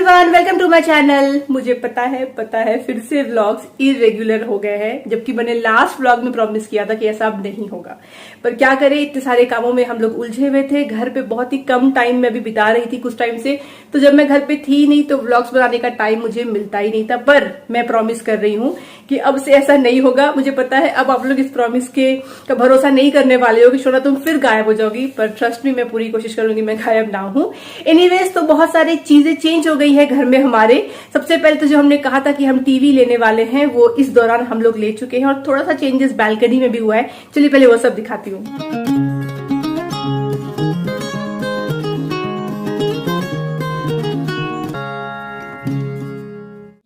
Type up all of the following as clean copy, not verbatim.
Everyone, welcome to my channel. मुझे पता है फिर से व्लॉग्स इरेगुलर हो गए हैं, जबकि मैंने लास्ट व्लॉग में प्रॉमिस किया था कि ऐसा अब नहीं होगा। पर क्या करें, इतने सारे कामों में हम लोग उलझे हुए थे। घर पे बहुत ही कम टाइम मैं अभी बिता रही थी कुछ टाइम से, तो जब मैं घर पे थी नहीं तो व्लॉग्स बनाने का टाइम मुझे मिलता ही नहीं था। पर मैं प्रॉमिस कर रही हूँ कि अब से ऐसा नहीं होगा। मुझे पता है अब आप लोग इस प्रॉमिस का भरोसा नहीं करने वाले हो कि शोना तुम फिर गायब हो जाओगी, पर ट्रस्ट मी, मैं पूरी कोशिश करूंगी मैं गायब ना हूं। एनीवेज, तो बहुत सारी चीजें चेंज हो गई है घर में हमारे। सबसे पहले तो जो हमने कहा था कि हम टीवी लेने वाले हैं, वो इस दौरान हम लोग ले चुके हैं और थोड़ा सा चेंजेस बैल्कनी में भी हुआ है। चलिए पहले वो सब दिखाती हूँ।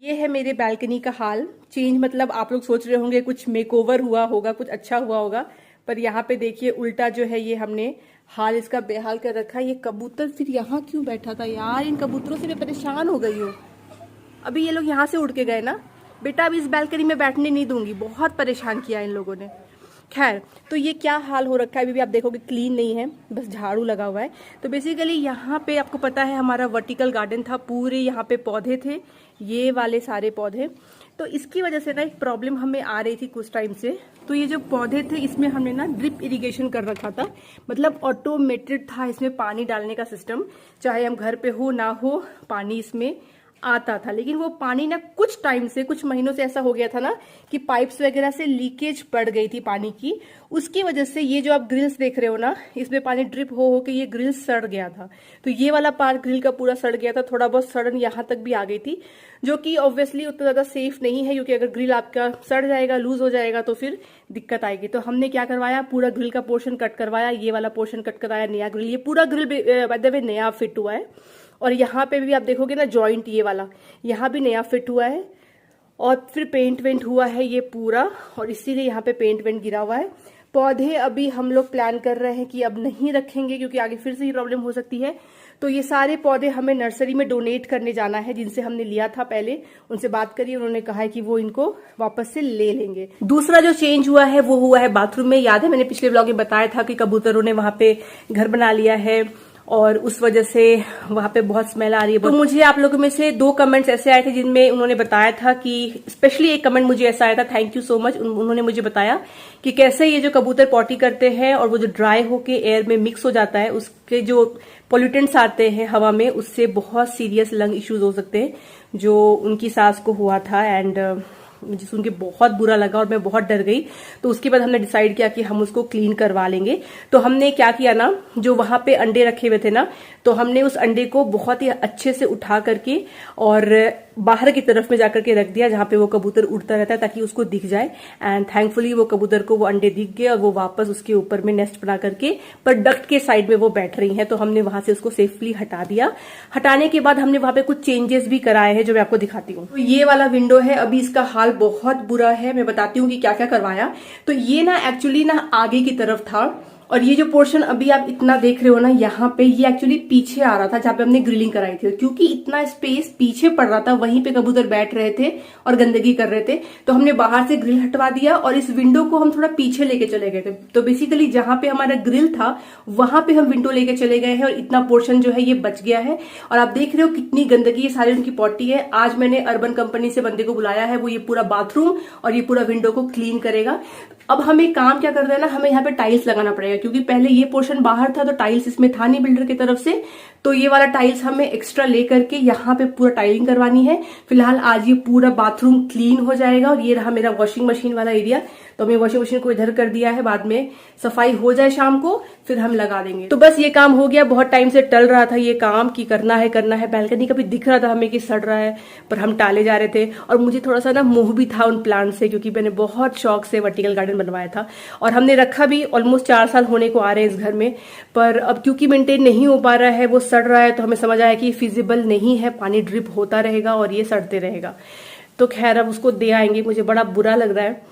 ये है मेरे बैल्कनी का हाल। चेंज मतलब आप लोग सोच रहे होंगे कुछ मेकओवर हुआ होगा, कुछ अच्छा हुआ होगा, पर यहाँ पे देखिए उल्टा जो है ये हमने हाल इसका बेहाल कर रखा है। ये कबूतर फिर यहाँ क्यों बैठा था यार? इन कबूतरों से मैं परेशान हो गई हूँ। अभी ये लोग यहाँ से उड़ के गए ना बेटा, अभी इस बैल्कनी में बैठने नहीं दूंगी। बहुत परेशान किया इन लोगों ने। खैर, तो ये क्या हाल हो रखा है अभी भी आप देखोगे, क्लीन नहीं है, बस झाड़ू लगा हुआ है। तो बेसिकली यहाँ पे आपको पता है हमारा वर्टिकल गार्डन था, पूरे यहाँ पे पौधे थे, ये वाले सारे पौधे। तो इसकी वजह से ना एक प्रॉब्लम हमें आ रही थी कुछ टाइम से। तो ये जो पौधे थे इसमें हमने ना ड्रिप इरिगेशन कर रखा था, मतलब ऑटोमेटेड था इसमें पानी डालने का सिस्टम। चाहे हम घर पे हो ना हो, पानी इसमें आता था। लेकिन वो पानी ना कुछ टाइम से, कुछ महीनों से ऐसा हो गया था ना कि पाइप्स वगैरह से लीकेज पड़ गई थी पानी की। उसकी वजह से ये जो आप ग्रिल्स देख रहे हो ना, इसमें पानी ड्रिप हो के ये ग्रिल सड़ गया था। तो ये वाला पार्ट ग्रिल का पूरा सड़ गया था, थोड़ा बहुत सड़न यहाँ तक भी आ गई थी, जो कि ऑब्वियसली उतना ज्यादा सेफ नहीं है, क्योंकि अगर ग्रिल आपका सड़ जाएगा, लूज हो जाएगा तो फिर दिक्कत आएगी। तो हमने क्या करवाया, पूरा ग्रिल का पोर्शन कट करवाया, ये वाला पोर्शन कट कराया, नया ग्रिल, ये पूरा ग्रिल बाय द वे नया फिट हुआ है। और यहाँ पे भी आप देखोगे ना जॉइंट ये वाला, यहाँ भी नया फिट हुआ है। और फिर पेंट वेंट हुआ है ये पूरा, और इसीलिए यहाँ पे पेंट वेंट गिरा हुआ है। पौधे अभी हम लोग प्लान कर रहे हैं कि अब नहीं रखेंगे, क्योंकि आगे फिर से ही प्रॉब्लम हो सकती है। तो ये सारे पौधे हमें नर्सरी में डोनेट करने जाना है, जिनसे हमने लिया था पहले, उनसे बात करी, उन्होंने कहा है कि वो इनको वापस से ले लेंगे। दूसरा जो चेंज हुआ है वो हुआ है बाथरूम में। याद है मैंने पिछले व्लॉग में बताया था कि कबूतरों ने वहां पे घर बना लिया है और उस वजह से वहां पे बहुत स्मेल आ रही है। तो मुझे आप लोगों में से 2 कमेंट्स ऐसे आए थे जिनमें उन्होंने बताया था कि, स्पेशली एक कमेंट मुझे ऐसा आया था, थैंक यू सो मच, उन्होंने मुझे बताया कि कैसे ये जो कबूतर पॉटी करते हैं और वो जो ड्राई होके एयर में मिक्स हो जाता है, उसके जो पॉल्यूटेंट्स आते हैं हवा में, उससे बहुत सीरियस लंग इश्यूज हो सकते हैं, जो उनकी सास को हुआ था। एंड मुझे सुन के बहुत बुरा लगा और मैं बहुत डर गई। तो उसके बाद हमने डिसाइड किया कि हम उसको क्लीन करवा लेंगे। तो हमने क्या किया ना, जो वहां पे अंडे रखे हुए थे ना, तो हमने उस अंडे को बहुत ही अच्छे से उठा करके और बाहर की तरफ में जाकर के रख दिया, जहां पे वो कबूतर उड़ता रहता है, ताकि उसको दिख जाए। एंड थैंकफुली वो कबूतर को वो अंडे दिख गए और वो वापस उसके ऊपर में नेस्ट बना करके, पर डक्ट के साइड में वो बैठ रही हैं। तो हमने वहां से उसको सेफली हटा दिया। हटाने के बाद हमने वहां पे कुछ चेंजेस भी कराए हैं, जो मैं आपको दिखाती हूँ। तो ये वाला विंडो है, अभी इसका हाल बहुत बुरा है। मैं बताती हूँ कि क्या क्या करवाया। तो ये ना एक्चुअली ना आगे की तरफ था, और ये जो पोर्शन अभी आप इतना देख रहे हो ना यहाँ पे, ये एक्चुअली पीछे आ रहा था जहाँ पे हमने ग्रिलिंग कराई थी। क्योंकि इतना स्पेस पीछे पड़ रहा था, वहीं पे कबूतर बैठ रहे थे और गंदगी कर रहे थे, तो हमने बाहर से ग्रिल हटवा दिया और इस विंडो को हम थोड़ा पीछे लेके चले गए थे। तो बेसिकली जहां पे हमारा ग्रिल था वहां पे हम विंडो लेके चले गए हैं, और इतना पोर्शन जो है ये बच गया है। और आप देख रहे हो कितनी गंदगी, ये सारी उनकी पॉटी है। आज मैंने अर्बन कंपनी से बंदे को बुलाया है, वो ये पूरा बाथरूम और ये पूरा विंडो को क्लीन करेगा। अब हमें काम क्या करना है ना, हमें यहाँ पे टाइल्स लगाना पड़ेगा, क्योंकि पहले ये पोर्शन बाहर था तो टाइल्स इसमें था नहीं बिल्डर की तरफ से। तो ये वाला टाइल्स हमें एक्स्ट्रा लेकर के यहाँ पे पूरा टाइलिंग करवानी है। फिलहाल आज ये पूरा बाथरूम क्लीन हो जाएगा। और ये रहा मेरा वॉशिंग मशीन वाला एरिया, तो हमने वॉशिंग मशीन को इधर कर दिया है, बाद में सफाई हो जाए शाम को फिर हम लगा देंगे। तो बस ये काम हो गया। बहुत टाइम से टल रहा था ये काम कि करना है। बैल्कनी का भी दिख रहा था हमें कि सड़ रहा है, पर हम टाले जा रहे थे। और मुझे थोड़ा सा ना मोह भी था उन प्लांट से, क्योंकि मैंने बहुत शौक से वर्टिकल गार्डन बनवाया था और हमने रखा भी। ऑलमोस्ट 4 साल होने को आ रहे हैं इस घर में, पर अब क्योंकि मेंटेन नहीं हो पा रहा है, वो सड़ रहा है, तो हमें समझ आया कि फिजिबल नहीं है, पानी ड्रिप होता रहेगा और ये सड़ते रहेगा। तो खैर अब उसको दे आएंगे। मुझे बड़ा बुरा लग रहा है,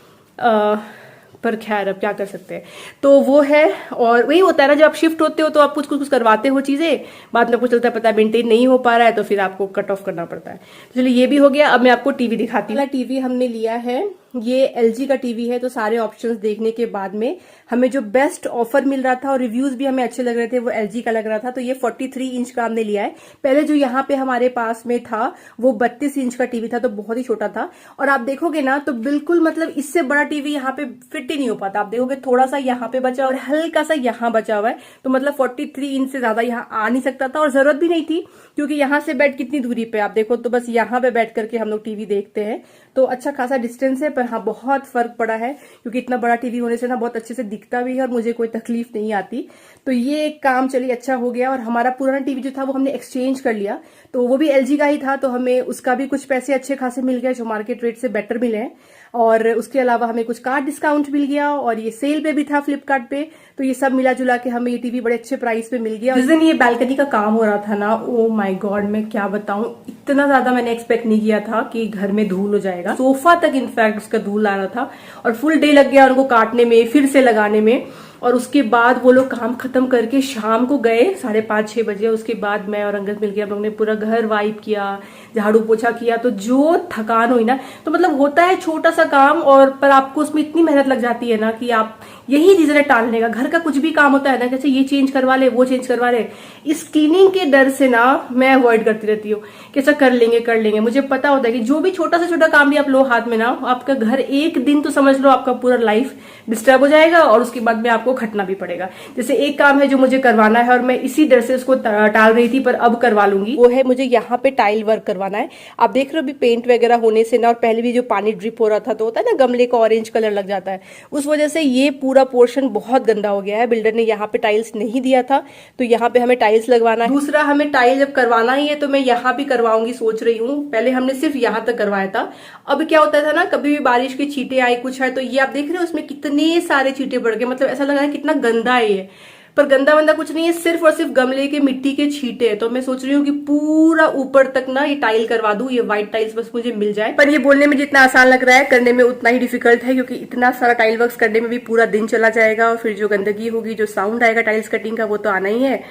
पर खैर अब क्या कर सकते हैं। तो वो है। और वही होता है ना, जब आप शिफ्ट होते हो तो आप कुछ करवाते हो चीजें, बाद में आपको चलता है पता है मेंटेन नहीं हो पा रहा है, तो फिर आपको कट ऑफ करना पड़ता है। चलिए ये भी हो गया। अब मैं आपको टीवी दिखाती हूँ। टीवी हमने लिया है ये LG का टीवी है, तो सारे ऑप्शंस देखने के बाद में हमें जो बेस्ट ऑफर मिल रहा था और रिव्यूज भी हमें अच्छे लग रहे थे वो LG का लग रहा था। तो ये 43 इंच का हमने लिया है। पहले जो यहाँ पे हमारे पास में था वो 32 इंच का टीवी था, तो बहुत ही छोटा था। और आप देखोगे ना तो बिल्कुल मतलब इससे बड़ा टीवी यहाँ पे फिट ही नहीं हो पाता। आप देखोगे थोड़ा सा यहाँ पे बचा और हल्का सा यहाँ बचा हुआ है, तो मतलब 43 इंच से ज्यादा यहाँ आ नहीं सकता था और जरूरत भी नहीं थी, क्योंकि यहाँ से बेड कितनी दूरी पे आप देखो तो बस यहाँ पे बैठ करके हम लोग टीवी देखते हैं, तो अच्छा खासा डिस्टेंस है। पर हाँ, बहुत फर्क पड़ा है, क्योंकि इतना बड़ा टीवी होने से ना बहुत अच्छे से दिखता भी है और मुझे कोई तकलीफ नहीं आती। तो ये एक काम चलिए अच्छा हो गया। और हमारा पुराना टीवी जो था वो हमने एक्सचेंज कर लिया, तो वो भी LG का ही था, तो हमें उसका भी कुछ पैसे अच्छे खासे मिल गए जो मार्केट रेट से बेटर मिले हैं। और उसके अलावा हमें कुछ कार्ड डिस्काउंट मिल गया और ये सेल पे भी था फ्लिपकार्ट पे, तो ये सब मिला जुला के हमें ये टीवी बड़े अच्छे प्राइस पे मिल गया। जिस दिन ये बालकनी का काम हो रहा था ना, ओ माय गॉड, मैं क्या बताऊं, इतना ज्यादा मैंने एक्सपेक्ट नहीं किया था कि घर में धूल हो जाएगा। सोफा तक इनफैक्ट उसका धूल आ रहा था और फुल डे लग गया उनको काटने में, फिर से लगाने में। और उसके बाद वो लोग काम खत्म करके शाम को गए 5:30-6 बजे। उसके बाद मैं और अंगद मिलकर हम लोग ने पूरा घर वाइप किया, झाड़ू पोछा किया। तो जो थकान हुई ना, तो मतलब होता है छोटा सा काम और पर आपको उसमें इतनी मेहनत लग जाती है ना कि आप यही रीजन है टालने का। घर का कुछ भी काम होता है ना, जैसे ये चेंज करवा ले वो चेंज करवा ले, इस क्लीनिंग के डर से ना मैं अवॉइड करती रहती हूँ कि ऐसा कर लेंगे। मुझे पता होता है कि जो भी छोटा से छोटा काम भी आप लो हाथ में ना, आपका घर एक दिन तो समझ लो आपका पूरा लाइफ डिस्टर्ब हो जाएगा और उसके बाद में आपको खटना भी पड़ेगा। जैसे एक काम है जो मुझे करवाना है और मैं इसी डर से उसको टाल रही थी, पर अब करवा लूंगी। वो है मुझे यहाँ पे टाइल वर्क करवाना है। आप देख रहे हो अभी पेंट वगैरह होने से ना, और पहले भी जो पानी ड्रिप हो रहा था तो होता है ना गमले का ऑरेंज कलर लग जाता है, उस वजह से ये पूरा पोर्शन बहुत गंदा हो गया है। बिल्डर ने यहाँ पे टाइल्स नहीं दिया था, तो यहाँ पे हमें टाइल्स लगवाना है। दूसरा, हमें टाइल जब करवाना ही है तो मैं यहाँ भी करवाऊंगी सोच रही हूँ। पहले हमने सिर्फ यहाँ तक करवाया था। अब क्या होता था ना, कभी भी बारिश की छींटे आई कुछ है, तो ये आप देख रहे हो उसमें कितने सारे छींटे पड़ गए। मतलब ऐसा लग रहा है कितना गंदा है ये, पर गंदा वंदा कुछ नहीं है, सिर्फ और सिर्फ गमले के मिट्टी के छींटे। तो मैं सोच रही हूँ कि पूरा ऊपर तक ना ये टाइल करवा दूं, ये व्हाइट टाइल्स बस मुझे मिल जाए। पर ये बोलने में जितना आसान लग रहा है, करने में उतना ही डिफिकल्ट है, क्योंकि इतना सारा टाइल वर्क्स करने में भी पूरा दिन चला जाएगा और फिर जो गंदगी होगी, जो साउंड आएगा टाइल्स कटिंग का, वो तो आना ही है।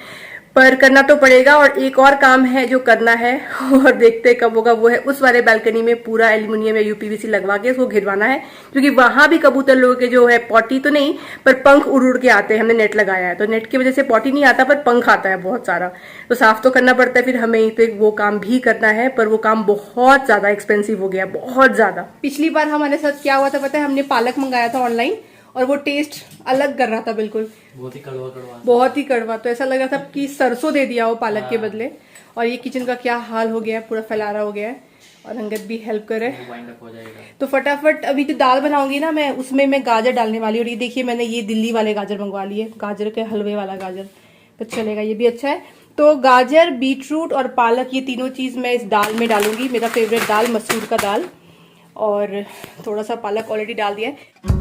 पर करना तो पड़ेगा। और एक और काम है जो करना है और देखते कब होगा, वो है उस वाले बालकनी में पूरा एल्यूमिनियम या UPVC लगवा के उसको घिरवाना है, क्योंकि वहां भी कबूतर लोगों के जो है पॉटी तो नहीं पर पंख उड़ उड़ के आते हैं। हमने नेट लगाया है तो नेट की वजह से पॉटी नहीं आता पर पंख आता है बहुत सारा, तो साफ तो करना पड़ता है फिर हमें। तो वो काम भी करना है, पर वो काम बहुत ज्यादा एक्सपेंसिव हो गया, बहुत ज्यादा। पिछली बार हमारे साथ क्या हुआ था पता है, हमने पालक मंगाया था ऑनलाइन और वो टेस्ट अलग कर रहा था, बिल्कुल बहुत ही कड़वा। तो ऐसा लग रहा था कि सरसों दे दिया हो पालक के बदले। और ये किचन का क्या हाल हो गया है, पूरा फैलारा हो गया है। और अंगद भी हेल्प करे तो फटाफट अभी जो दाल बनाऊंगी ना मैं, उसमें मैं गाजर डालने वाली हूँ। और ये देखिए मैंने ये दिल्ली वाले गाजर मंगवा लिए, गाजर के हलवे वाला गाजर, तो चलेगा, ये भी अच्छा है। तो गाजर, बीटरूट और पालक, ये तीनों चीज मैं इस दाल में डालूंगी। मेरा फेवरेट दाल मसूर का दाल, और थोड़ा सा पालक ऑलरेडी डाल दिया है।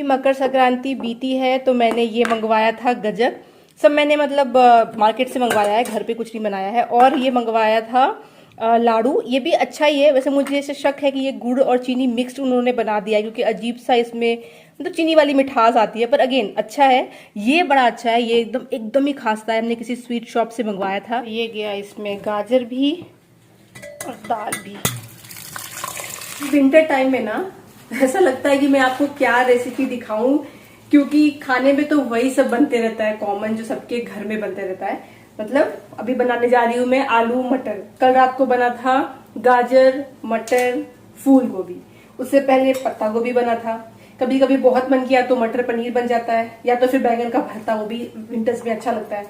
मकर संक्रांति बीती है तो मैंने ये मंगवाया था गजक, सब मैंने मतलब मार्केट से मंगवाया है, घर पे कुछ नहीं बनाया है। और ये मंगवाया था लाडू, ये भी अच्छा ही है। वैसे मुझे ऐसे शक है कि ये गुड़ और चीनी मिक्स्ड उन्होंने बना दिया है, क्योंकि अजीब सा इसमें मतलब चीनी वाली मिठास आती है, पर अगेन अच्छा है, ये बड़ा अच्छा है। ये एकदम ही खास्ता है, हमने किसी स्वीट शॉप से मंगवाया था। ये गया इसमें गाजर भी और दाल भी। विंटर टाइम में ना ऐसा लगता है कि मैं आपको क्या रेसिपी दिखाऊं, क्योंकि खाने में तो वही सब बनते रहता है कॉमन, जो सबके घर में बनते रहता है। मतलब अभी बनाने जा रही हूँ मैं आलू मटर। कल रात को बना था गाजर मटर फूल गोभी, उससे पहले पत्ता गोभी बना था। कभी कभी बहुत मन किया तो मटर पनीर बन जाता है, या तो फिर बैंगन का भरता, वो भी विंटर्स में अच्छा लगता है।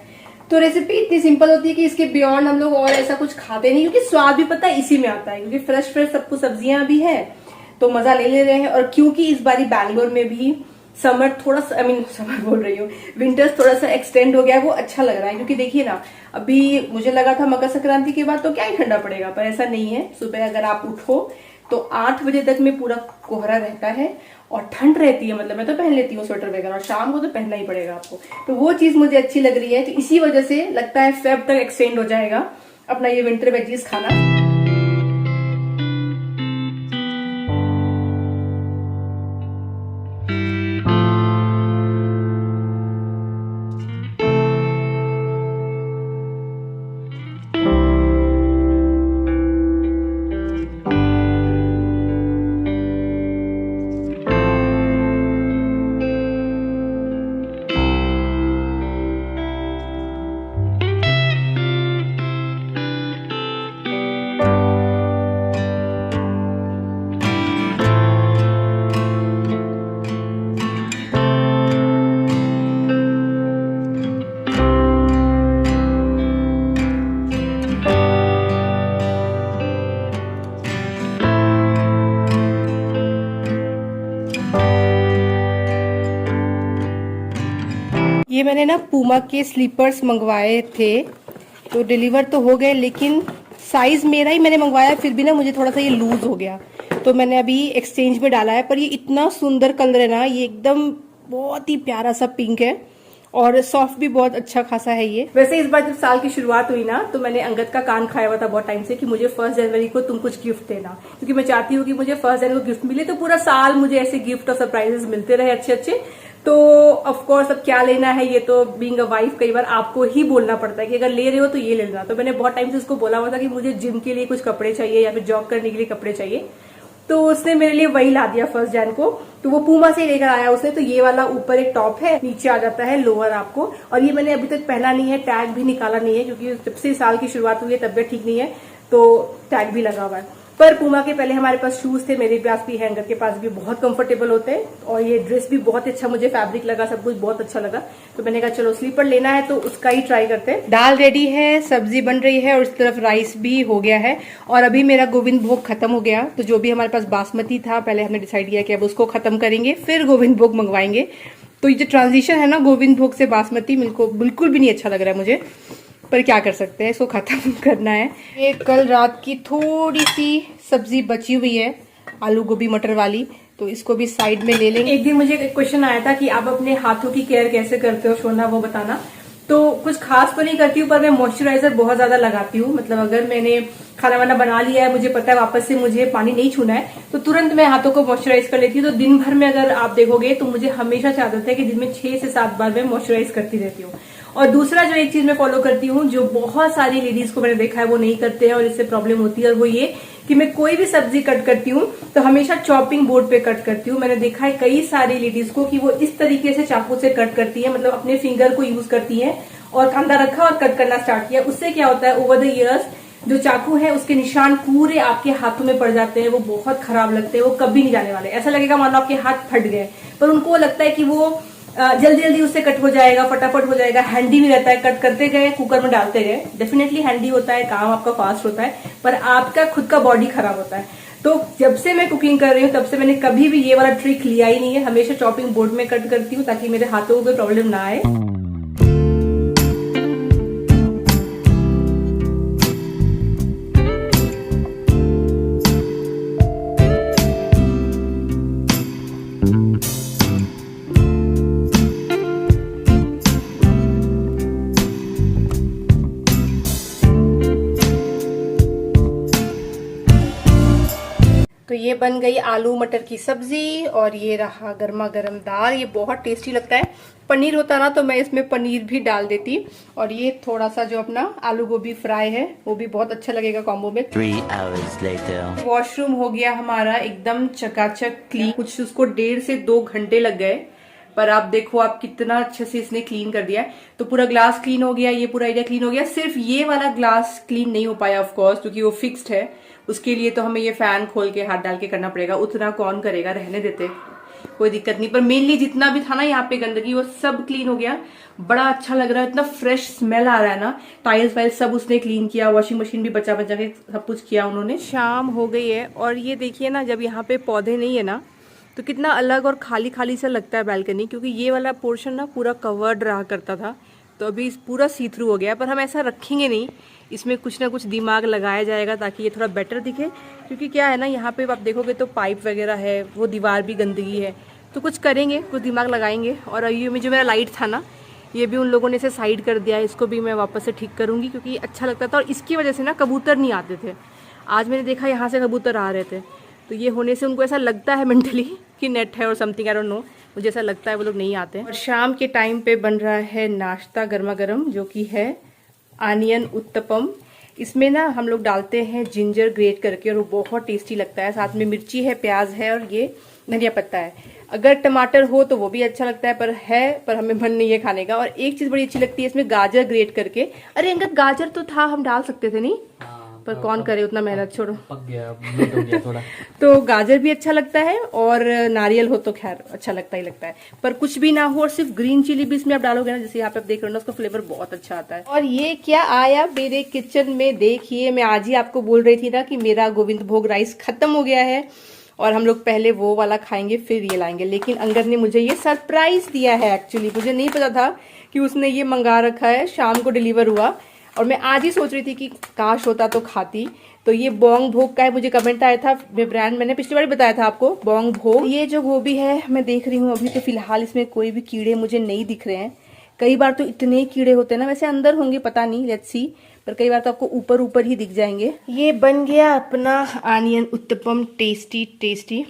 तो रेसिपी इतनी सिंपल होती है कि इसके बियॉन्ड हम लोग और ऐसा कुछ खाते नहीं, क्योंकि स्वाद भी पता है इसी में आता है, क्योंकि फ्रेश सब कुछ सब्जियां भी है तो मजा ले रहे हैं। और क्योंकि इस बारी बैंगलोर में भी समर थोड़ा सा, समर बोल रही हूँ, विंटर्स थोड़ा सा एक्सटेंड हो गया है, वो अच्छा लग रहा है। क्योंकि देखिए ना, अभी मुझे लगा था मकर संक्रांति के बाद तो क्या ही ठंडा पड़ेगा, पर ऐसा नहीं है। सुबह अगर आप उठो तो 8 बजे तक में पूरा कोहरा रहता है और ठंड रहती है, मतलब मैं तो पहन लेती हूँ स्वेटर वगैरह, और शाम को तो पहनना ही पड़ेगा आपको। तो वो चीज मुझे अच्छी लग रही है, तो इसी वजह से लगता है फेब तक एक्सटेंड हो जाएगा अपना ये विंटर वेजीज खाना। ये मैंने ना पूमा के स्लीपर्स मंगवाए थे, तो डिलीवर तो हो गए, लेकिन साइज मेरा ही मैंने मंगवाया, फिर भी ना मुझे थोड़ा सा ये लूज हो गया, तो मैंने अभी एक्सचेंज में डाला है। पर ये इतना सुंदर कलर है ना, ये एकदम बहुत ही प्यारा सा पिंक है, और सॉफ्ट भी बहुत अच्छा खासा है ये। वैसे इस बार जब साल की शुरुआत हुई ना, तो मैंने अंगद का कान खाया हुआ था बहुत टाइम से कि मुझे 1 जनवरी को तुम कुछ गिफ्ट देना, क्योंकि मैं चाहती हूँ कि मुझे 1 जनवरी को गिफ्ट मिले, तो पूरा साल मुझे ऐसे गिफ्ट और सरप्राइजेस मिलते रहे अच्छे अच्छे। तो ऑफ कोर्स अब क्या लेना है, ये तो बीइंग अ वाइफ कई बार आपको ही बोलना पड़ता है कि अगर ले रहे हो तो ये ले लेना। तो मैंने बहुत टाइम से उसको बोला हुआ था कि मुझे जिम के लिए कुछ कपड़े चाहिए या फिर जॉब करने के लिए कपड़े चाहिए, तो उसने मेरे लिए वही ला दिया 1 जन को। तो वो पूमा से लेकर आया उसने। तो ये वाला ऊपर एक टॉप है, नीचे आ जाता है लोअर आपको, और ये मैंने अभी तक पहना नहीं है, टैग भी निकाला नहीं है, क्योंकि जब से साल की शुरुआत हुई है तबियत ठीक नहीं है, तो टैग भी लगा हुआ है। पर पूमा के पहले हमारे पास शूज थे, मेरे पास भी है, अंगद के पास भी, बहुत कंफर्टेबल होते हैं, और ये ड्रेस भी बहुत अच्छा मुझे फैब्रिक लगा, सब कुछ बहुत अच्छा लगा। तो मैंने कहा चलो स्लीपर लेना है तो उसका ही ट्राई करते हैं। दाल रेडी है, सब्जी बन रही है, और इस तरफ राइस भी हो गया है। और अभी मेरा गोविंद भोग खत्म हो गया, तो जो भी हमारे पास बासमती था पहले हमने डिसाइड किया कि अब उसको खत्म करेंगे, फिर गोविंद भोग मंगवाएंगे। तो ये जो ट्रांजिशन है ना गोविंद भोग से बासमती, बिल्कुल भी नहीं अच्छा लग रहा है मुझे, पर क्या कर सकते हैं, इसको खत्म करना है। ये कल रात की थोड़ी सी सब्जी बची हुई है, आलू गोभी मटर वाली, तो इसको भी साइड में ले लेंगे। एक दिन मुझे एक क्वेश्चन आया था कि आप अपने हाथों की केयर कैसे करते हो शोना, वो बताना। तो कुछ खास तो नहीं करती हूँ, पर मैं मॉइस्चराइजर बहुत ज्यादा लगाती हूँ। मतलब अगर मैंने खाना वाना बना लिया है, मुझे पता है वापस से मुझे पानी नहीं छूना है, तो तुरंत मैं हाथों को मॉइस्चराइज कर लेती हूँ। तो दिन भर में अगर आप देखोगे तो मुझे हमेशा आदत है कि दिन में 6 से 7 बार मैं मॉइस्चराइज करती रहती हूँ। और दूसरा जो एक चीज मैं फॉलो करती हूँ, जो बहुत सारी लेडीज को मैंने देखा है वो नहीं करते हैं और इससे प्रॉब्लम होती है, और वो ये कि मैं कोई भी सब्जी कट करती हूँ तो हमेशा चॉपिंग बोर्ड पे कट करती हूँ। मैंने देखा है कई सारी लेडीज को कि वो इस तरीके से चाकू से कट करती है, मतलब अपने फिंगर को यूज करती है और कांदा रखा और कट करना स्टार्ट किया। उससे क्या होता है, ओवर द इयर्स जो चाकू है उसके निशान पूरे आपके हाथों में पड़ जाते हैं, वो बहुत खराब लगते हैं, वो कभी नहीं जाने वाले। ऐसा लगेगा मानो आपके हाथ फट गए, पर उनको लगता है कि वो जल्दी जल्दी उससे कट हो जाएगा, फटाफट हो जाएगा, हैंडी भी रहता है, कट करते गए कुकर में डालते गए, डेफिनेटली हैंडी होता है, काम आपका फास्ट होता है, पर आपका खुद का बॉडी खराब होता है। तो जब से मैं कुकिंग कर रही हूँ तब से मैंने कभी भी ये वाला ट्रिक लिया ही नहीं है, हमेशा चॉपिंग बोर्ड में कट करती हूँ ताकि मेरे हाथों को कोई प्रॉब्लम ना आए। तो ये बन गई आलू मटर की सब्जी, और ये रहा गर्मा गर्म दाल। ये बहुत टेस्टी लगता है। पनीर होता ना तो मैं इसमें पनीर भी डाल देती, और ये थोड़ा सा जो अपना आलू गोभी फ्राई है वो भी बहुत अच्छा लगेगा कॉम्बो में। 3 hours later. वॉशरूम हो गया हमारा एकदम चकाचक क्लीन, कुछ उसको 1.5 से 2 घंटे लग गए, पर आप देखो आप कितना अच्छे से इसने क्लीन कर दिया है। तो पूरा ग्लास क्लीन हो गया, ये पूरा एरिया क्लीन हो गया। सिर्फ ये वाला ग्लास क्लीन नहीं हो पाया ऑफ कोर्स, क्योंकि वो फिक्स्ड है, उसके लिए तो हमें ये फैन खोल के हाथ डाल के करना पड़ेगा। उतना कौन करेगा, रहने देते, कोई दिक्कत नहीं। पर मेनली जितना भी था ना यहाँ पे गंदगी वो सब क्लीन हो गया। बड़ा अच्छा लग रहा है, इतना फ्रेश स्मेल आ रहा है ना। टाइल्स वाइल्स सब उसने क्लीन किया, वॉशिंग मशीन भी बचा बचा के सब कुछ किया उन्होंने। शाम हो गई है, और ये देखिए ना, जब यहाँ पे पौधे नहीं है ना तो कितना अलग और खाली खाली सा लगता है बैल्कनी, क्योंकि ये वाला पोर्शन ना पूरा कवर्ड रहा करता था। तो तो अभी पूरा सी थ्रू हो गया, पर हम ऐसा रखेंगे नहीं, इसमें कुछ ना कुछ दिमाग लगाया जाएगा ताकि ये थोड़ा बेटर दिखे। क्योंकि क्या है ना, यहाँ पे आप देखोगे तो पाइप वगैरह है, वो दीवार भी गंदगी है, तो कुछ करेंगे, कुछ दिमाग लगाएंगे। और ये में जो मेरा लाइट था ना, ये भी उन लोगों ने इसे साइड कर दिया है, इसको भी मैं वापस से ठीक करूँगी क्योंकि ये अच्छा लगता था और इसकी वजह से ना कबूतर नहीं आते थे। आज मैंने देखा यहाँ से कबूतर आ रहे थे, तो ये होने से उनको ऐसा लगता है मेंटली कि नेट है और समथिंग, आई डोंट नो, मुझे ऐसा लगता है वो लोग नहीं आते हैं। और शाम के टाइम पे बन रहा है नाश्ता गर्मा गर्म, जो कि है आनियन उत्तपम। इसमें ना हम लोग डालते हैं जिंजर ग्रेट करके और वो बहुत टेस्टी लगता है। साथ में मिर्ची है, प्याज है और ये धनिया पत्ता है। अगर टमाटर हो तो वो भी अच्छा लगता है, पर हमें मन नहीं है खाने का। और एक चीज बड़ी अच्छी लगती है इसमें, गाजर ग्रेट करके। अरे अंकल गाजर तो था, हम डाल सकते थे नहीं, पर कौन करे उतना मेहनत, छोड़ो, पक गया, लेट हो गया थोड़ा। तो गाजर भी अच्छा लगता है और नारियल हो तो खैर अच्छा लगता ही लगता है। पर कुछ भी ना हो और सिर्फ ग्रीन चिली भी इसमें आप डालोगे ना, जैसे यहाँ पे आप देख रहे हो ना, उसका फ्लेवर बहुत अच्छा आता है। और ये क्या आया मेरे किचन में, देखिए, मैं आज ही आपको बोल रही थी ना कि मेरा गोविंद भोग राइस खत्म हो गया है और हम लोग पहले वो वाला खाएंगे फिर ये लाएंगे। लेकिन अंगद ने मुझे ये सरप्राइज दिया है। एक्चुअली मुझे नहीं पता था कि उसने ये मंगा रखा है, शाम को डिलीवर हुआ और मैं आज ही सोच रही थी कि काश होता तो खाती। तो ये बोंग भोग का है, मुझे कमेंट आया था, ब्रांड मैंने पिछली बार बताया था आपको, बोंग भोग। ये जो गोभी है मैं देख रही हूँ अभी तो फिलहाल इसमें कोई भी कीड़े मुझे नहीं दिख रहे हैं। कई बार तो इतने कीड़े होते हैं ना, वैसे अंदर होंगे पता नहीं, लेट्स सी, पर कई बार तो आपको ऊपर ऊपर ही दिख जाएंगे। ये बन गया अपना आनियन उत्तपम, टेस्टी टेस्टी।